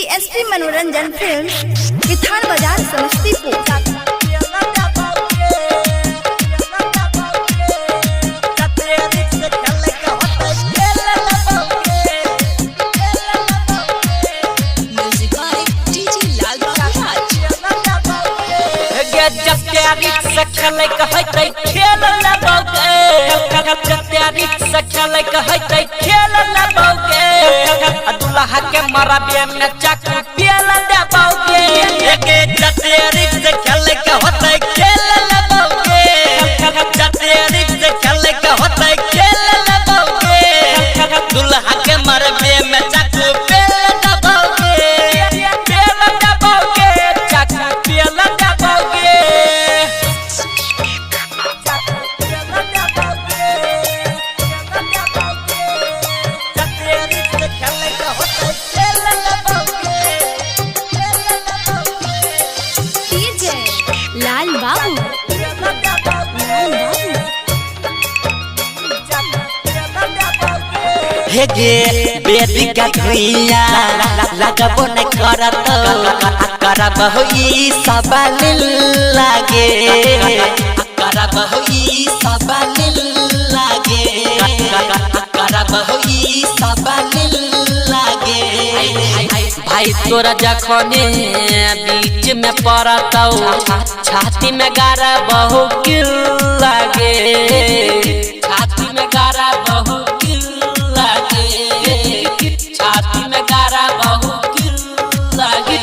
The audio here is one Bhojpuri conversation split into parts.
पीएसपी मनोरंजन फिल्म किथान बाजार समस्तीपुर। खेले कहते खेल लगोगे खेले कहते खेल लगोगे दुल्हा के मरबे में चाकू पेल देबोगे जतेरी से खेले कहते खेल लगोगे जतेरी से खेले कहते खेल लगोगे दुल्हा के मरबे में चाकू पेल देबोगे चाकू पेल देबोगे। लाल बाबू हे गे बेदी का धुइया लगबो न करत करब होई सबल लागे करब होई सबल लागे करब होई सबल लागे भाई तोरा जखने बीच में पड़तौ छाती में गारा बहु किल लागे छाती में गारा बहु किल लागे छाती में गारा बहु किल लागे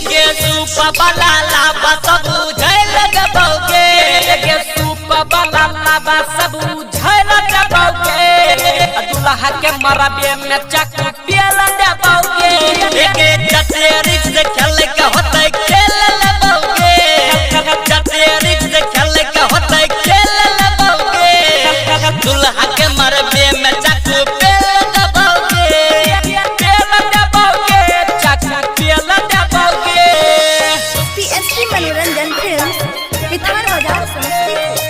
के सूप वाला लाबा सब बुझै लगबोगे के सूप वाला लाबा सब बुझै लगबोगे दुल्हा के मरबे में चाकू पेल देबोगे जतेरी से खेले के होते खेल लगबोगे जतेरी से खेले के होते खेल लगबोगे दुल्हा के मरबे में चाकू पेल देबोगे चाकू पेल देबोगे। पीएसपी मनोरंजन फिल्म किथान बाजार समस्तीपुर।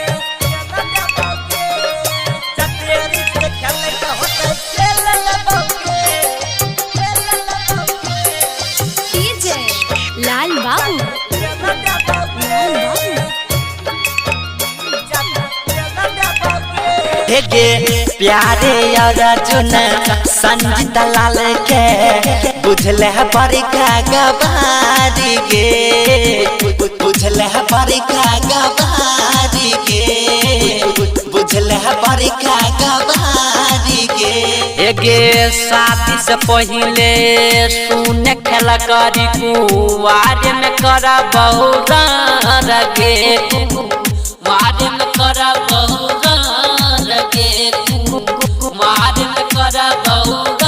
लाल बाबू हे गे प्यारे और अर्जुन संजीता लाल के बुझले बड़ी का गवारी गे बुझले बड़ी का गवारी गे बुझले बड़ी का गवारी गे गे शादी से पहले सुन खेला करी कुआरे में कर बहुत गे कुआरे में कर बहुत गे कुआरे में कर बहुत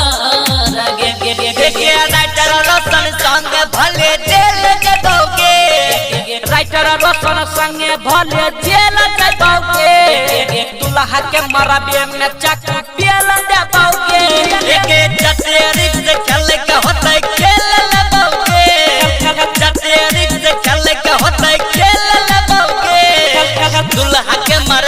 गे राइटर रोशन संग भले जेल जबोगे राइटर रोशन संग भले जेल जबोगे दुल्हा के मरबे में चाकू पेल देबोगे जतेरी से खेले के होते खेल लगबोगे जतेरी से खेले के होते खेल लगबोगे दुल्हा के मर